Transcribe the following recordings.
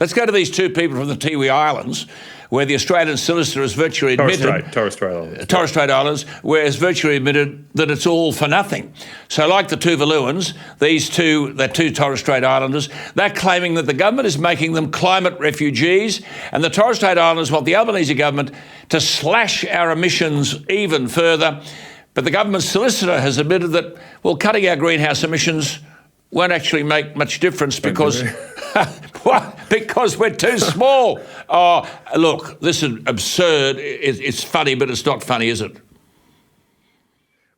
let's go to these two people from the Tiwi Islands, where the Australian solicitor has virtually admitted... Torres Strait Islands. Torres Strait Islands, where it's virtually admitted that it's all for nothing. So like the Tuvaluans, they're two Torres Strait Islanders, they're claiming that the government is making them climate refugees, and the Torres Strait Islanders want the Albanese government to slash our emissions even further. But the government solicitor has admitted that, well, cutting our greenhouse emissions won't actually make much difference because... because we're too small. Oh, look, this is absurd. It's funny, but it's not funny, is it?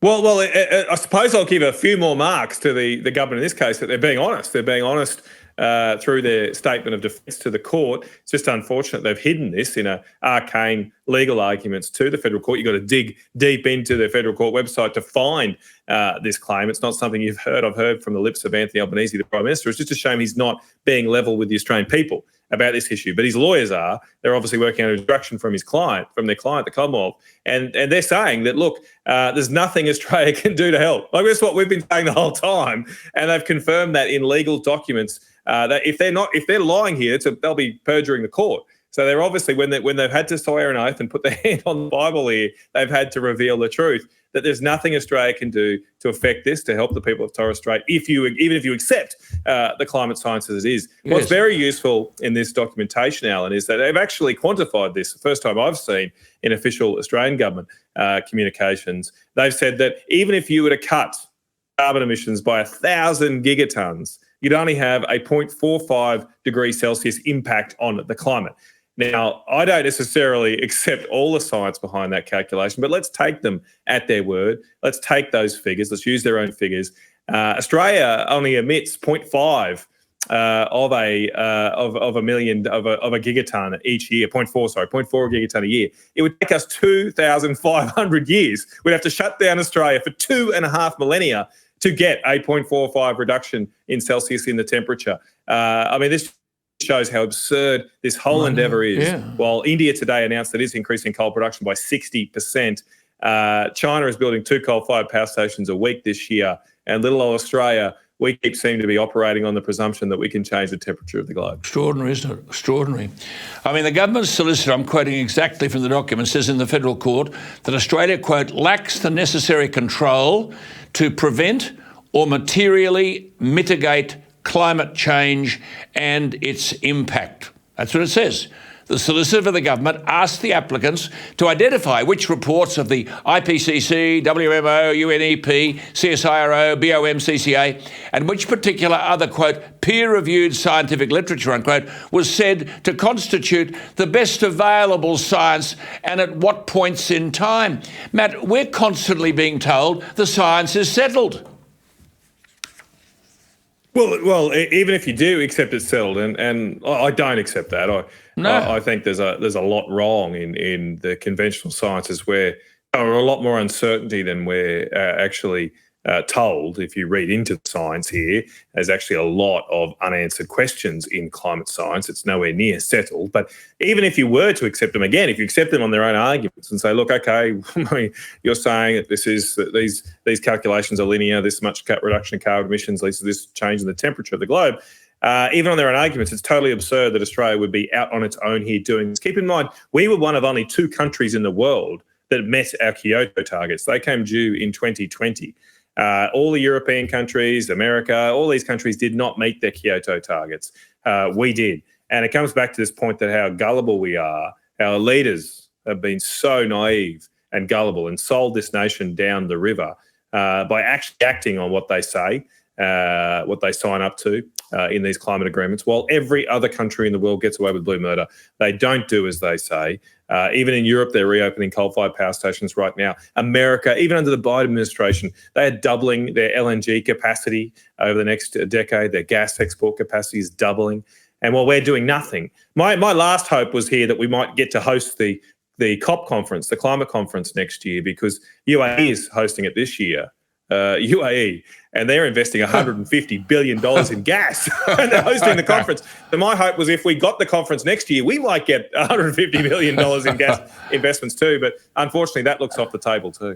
Well, I suppose I'll give a few more marks to the government in this case, that they're being honest. They're being honest through their statement of defence to the court. It's just unfortunate they've hidden this in arcane legal arguments to the federal court. You've got to dig deep into the federal court website to find this claim. It's not something you've heard. I've heard from the lips of Anthony Albanese, the Prime Minister. It's just a shame he's not being level with the Australian people about this issue. But his lawyers are. They're obviously working under instruction from their client, the Commonwealth. And they're saying that, look, there's nothing Australia can do to help. Like, that's what we've been saying the whole time. And they've confirmed that in legal documents, that if they're lying here, they'll be perjuring the court. So they're obviously, when they've had to swear an oath and put their hand on the Bible here, they've had to reveal the truth, that there's nothing Australia can do to affect this, to help the people of Torres Strait, even if you accept the climate science as it is. Yes. What's very useful in this documentation, Alan, is that they've actually quantified this. The first time I've seen in official Australian government communications. They've said that even if you were to cut carbon emissions by 1,000 gigatons, you'd only have a 0.45 degrees Celsius impact on the climate. Now, I don't necessarily accept all the science behind that calculation, but let's take them at their word. Let's take those figures. Let's use their own figures. Australia only emits 0.5 of a gigaton each year. 0.4 gigaton a year. It would take us 2,500 years. We'd have to shut down Australia for 2.5 millennia to get a 0.45 reduction in Celsius in the temperature. This shows how absurd this whole endeavour is. Yeah. While India today announced that it's increasing coal production by 60%, China is building 2 coal-fired power stations a week this year, and little old Australia, we seem to be operating on the presumption that we can change the temperature of the globe. Extraordinary, isn't it? Extraordinary. The government solicitor, I'm quoting exactly from the document, says in the federal court that Australia, quote, lacks the necessary control to prevent or materially mitigate climate change and its impact. That's what it says. The solicitor for the government asked the applicants to identify which reports of the IPCC, WMO, UNEP, CSIRO, BOM-CCA, and which particular other, quote, peer-reviewed scientific literature, unquote, was said to constitute the best available science and at what points in time. Matt, we're constantly being told the science is settled. Well, even if you do accept it's settled, and I don't accept that. I think there's a lot wrong in the conventional sciences, where there are a lot more uncertainty than we're actually told. If you read into the science here, there's actually a lot of unanswered questions in climate science. It's nowhere near settled. But even if you were to accept them, again, if you accept them on their own arguments and say, look, okay, you're saying that these calculations are linear, this much reduction in carbon emissions leads to this change in the temperature of the globe, even on their own arguments, it's totally absurd that Australia would be out on its own here doing this. Keep in mind, we were one of only 2 countries in the world that met our Kyoto targets. They came due in 2020. All the European countries, America, all these countries did not meet their Kyoto targets. We did. And it comes back to this point that how gullible we are. Our leaders have been so naive and gullible and sold this nation down the river by actually acting on what they say, what they sign up to in these climate agreements, while every other country in the world gets away with blue murder. They don't do as they say. Even in Europe, they're reopening coal-fired power stations right now. America, even under the Biden administration, they are doubling their LNG capacity over the next decade. Their gas export capacity is doubling. And while we're doing nothing, my last hope was here that we might get to host the COP conference, the climate conference next year, because UAE is hosting it this year. UAE, and they're investing $150 billion in gas and they're hosting the conference. So my hope was if we got the conference next year, we might get $150 billion in gas investments too. But unfortunately, that looks off the table too.